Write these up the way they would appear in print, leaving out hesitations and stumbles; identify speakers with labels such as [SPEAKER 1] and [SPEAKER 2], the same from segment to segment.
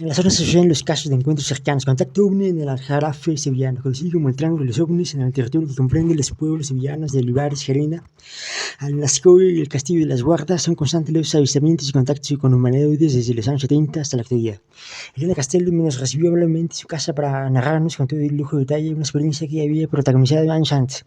[SPEAKER 1] En la zona se suceden los casos de encuentros cercanos. Contacto ovni en el Aljarafe sevillano, conocido como el Triángulo de los OVNIs, en el territorio que comprende los pueblos sevillanos de Olivares, Gerena, Alnascoy y el Castillo de las Guardas. Son constantes los avistamientos y contactos con humanoides desde los años 70 hasta la actualidad. Elena Castello nos recibió amablemente en su casa para narrarnos con todo el lujo de detalle una experiencia que había protagonizado años antes.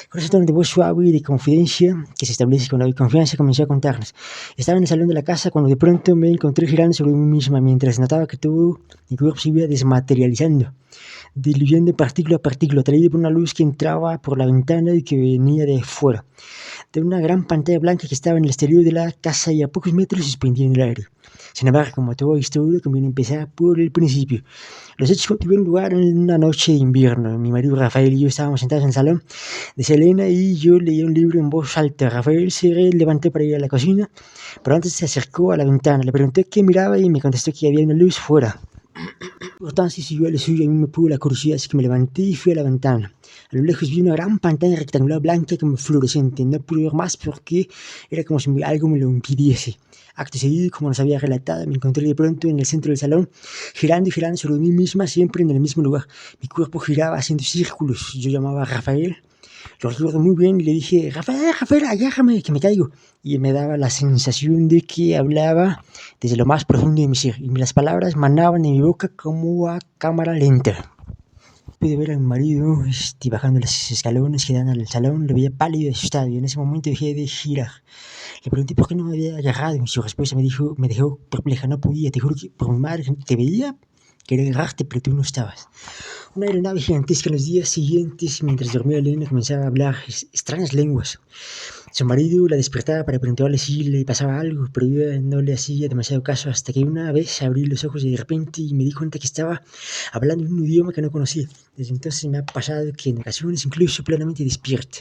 [SPEAKER 1] Con ese tono de voz suave y de confidencia que se establece con la confianza, comenzó a contarnos. Estaba en el salón de la casa cuando de pronto me encontré girando sobre mí misma mientras notaba que todo mi cuerpo se iba desmaterializando, diluyendo partícula a partícula, atraído por una luz que entraba por la ventana y que venía de fuera, de una gran pantalla blanca que estaba en el exterior de la casa y a pocos metros suspendida en el aire. Sin embargo, como toda historia, conviene empezar por el principio. Los hechos tuvieron lugar en una noche de invierno. Mi marido Rafael y yo estábamos sentados en el salón de Selena y yo leía un libro en voz alta. Rafael se levantó para ir a la cocina, pero antes se acercó a la ventana. Le pregunté qué miraba y me contestó que había una luz fuera. Por tanto, siguió a lo suyo, a mí me pudo la curiosidad, así que me levanté y fui a la ventana. A lo lejos vi una gran pantalla rectangular blanca como fluorescente. No pude ver más porque era como si algo me lo impidiese. Acto seguido, como nos había relatado, me encontré de pronto en el centro del salón, girando y girando sobre mí misma, siempre en el mismo lugar. Mi cuerpo giraba haciendo círculos. Yo llamaba a Rafael, lo recuerdo muy bien, y le dije, Rafael, Rafael, agárrame, que me caigo. Y me daba la sensación de que hablaba desde lo más profundo de mi ser, y las palabras manaban de mi boca como a cámara lenta. Pude ver a mi marido bajando los escalones que dan al salón, lo veía pálido y asustado, y en ese momento dejé de girar. Le pregunté por qué no me había agarrado, y su respuesta me dejó perpleja. No podía, te juro que por mi madre te veía, quería agarrarte, pero tú no estabas. Una aeronave gigantesca en los días siguientes, mientras dormía Elena, comenzaba a hablar extrañas lenguas. Su marido la despertaba para preguntarle si le pasaba algo, pero yo no le hacía demasiado caso hasta que una vez abrí los ojos de repente y me di cuenta que estaba hablando en un idioma que no conocía. Desde entonces me ha pasado que en ocasiones incluso plenamente despierto.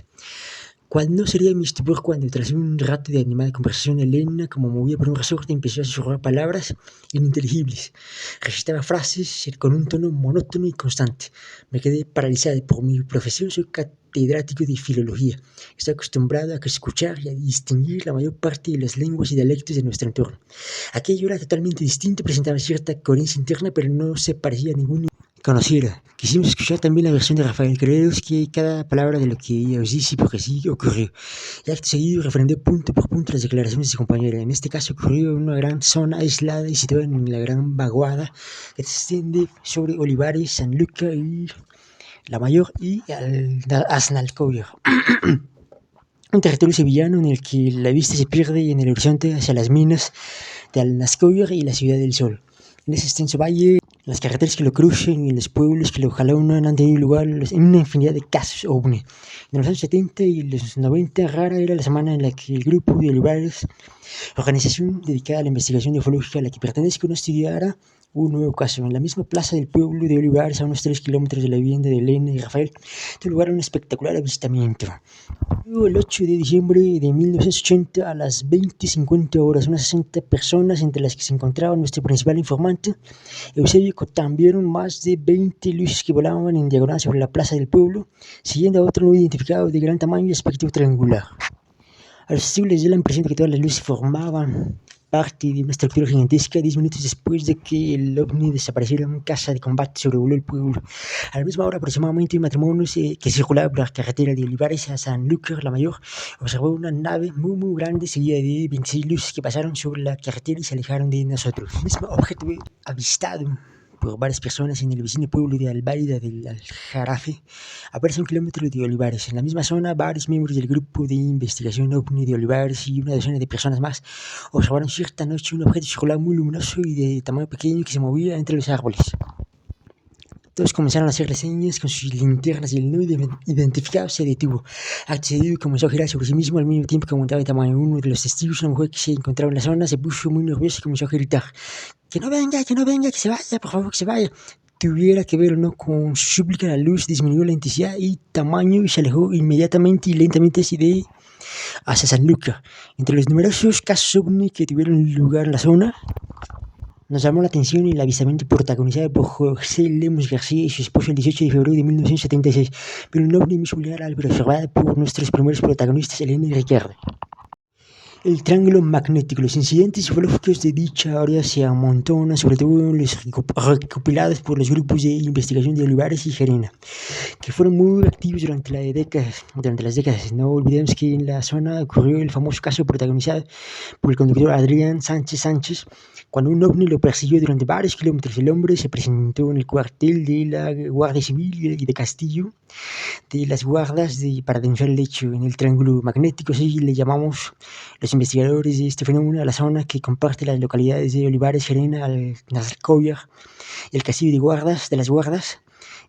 [SPEAKER 1] ¿Cuál no sería mi estupor cuando, tras un rato de animada conversación, Elena, como movida por un resorte, empezó a susurrar palabras ininteligibles? Recitaba frases con un tono monótono y constante. Me quedé paralizada. Por mi profesión soy catedrático de filología. Estoy acostumbrado a escuchar y a distinguir la mayor parte de las lenguas y dialectos de nuestro entorno. Aquello era totalmente distinto, presentaba cierta coherencia interna, pero no se parecía a ningún conociera. Quisimos escuchar también la versión de Rafael. Creemos que cada palabra de lo que ella os dice, porque sí ocurrió. Y acto seguido refrendé punto por punto las declaraciones de su compañera. En este caso ocurrió en una gran zona aislada y situada en la gran vaguada que se extiende sobre Olivares, Sanlúcar y La Mayor y Aznalcóllar. Un territorio sevillano en el que la vista se pierde en el horizonte hacia las minas de Alnascoy y la Ciudad del Sol. En ese extenso valle, las carreteras que lo crucen y los pueblos que lo jalonan han tenido lugar en una infinidad de casos ovni. En los años 70 y los 90, rara era la semana en la que el grupo de Olivares, organización dedicada a la investigación ufológica a la que pertenezco, no estudiara un nuevo caso. En la misma plaza del pueblo de Olivares, a unos 3 kilómetros de la vivienda de Elena y Rafael, tuvo lugar un espectacular avistamiento. El 8 de diciembre de 1980 a las 20:50 horas, unas 60 personas, entre las que se encontraba nuestro principal informante, Eusebio Cotán, vieron más de 20 luces que volaban en diagonal sobre la plaza del pueblo, siguiendo a otro no identificado de gran tamaño y aspecto triangular. A los testigos les dio la impresión de que todas las luces formaban parte de una estructura gigantesca. 10 minutos después de que el ovni desapareciera, en casa de combate sobrevoló el pueblo. A la misma hora, aproximadamente, un matrimonio que circulaba por la carretera de Olivares a Sanlúcar, La Mayor, observó una nave muy grande seguida de 26 luces que pasaron sobre la carretera y se alejaron de nosotros. El mismo objeto avistado por varias personas en el vecino pueblo de Albaida del Aljarafe, apenas a 1 kilómetro de Olivares. En la misma zona, varios miembros del grupo de investigación OVNI de Olivares y una docena de personas más observaron cierta noche un objeto circular muy luminoso y de tamaño pequeño que se movía entre los árboles. Todos comenzaron a hacer reseñas con sus linternas y el no identificado se detuvo. Acto seguido comenzó a girar sobre sí mismo al mismo tiempo que aumentaba de tamaño. Uno de los testigos, una mujer que se encontraba en la zona, se puso muy nerviosa y comenzó a gritar: que no venga, que se vaya, por favor, que se vaya. Tuviera que ver o no con su súplica, la luz disminuyó la intensidad y tamaño y se alejó inmediatamente y lentamente hacia Sanlúcar. Entre los numerosos casos ovni que tuvieron lugar en la zona, nos llamó la atención el avistamiento protagonizado por José Lemus García y su esposo el 18 de febrero de 1976, pero un ovni muy similar al observado por nuestros primeros protagonistas, Elena y Ricardo. El triángulo magnético. Los incidentes ufológicos de dicha área se amontonan, sobre todo los recopilados por los grupos de investigación de Olivares y Gerena, que fueron muy activos durante las décadas. No olvidemos que en la zona ocurrió el famoso caso protagonizado por el conductor Adrián Sánchez Sánchez, cuando un ovni lo persiguió durante varios kilómetros. El hombre se presentó en el cuartel de la Guardia Civil y de Castillo de las Guardas para denunciar el hecho. En el triángulo magnético, así le llamamos los investigadores de este fenómeno a la zona que comparte las localidades de Olivares, Gerena, Nazarcovia y el Castillo de las Guardas.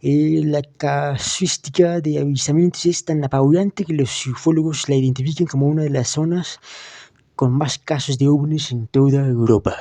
[SPEAKER 1] La casuística de avistamientos es tan apabullante que los ufólogos la identifican como una de las zonas con más casos de ovnis en toda Europa.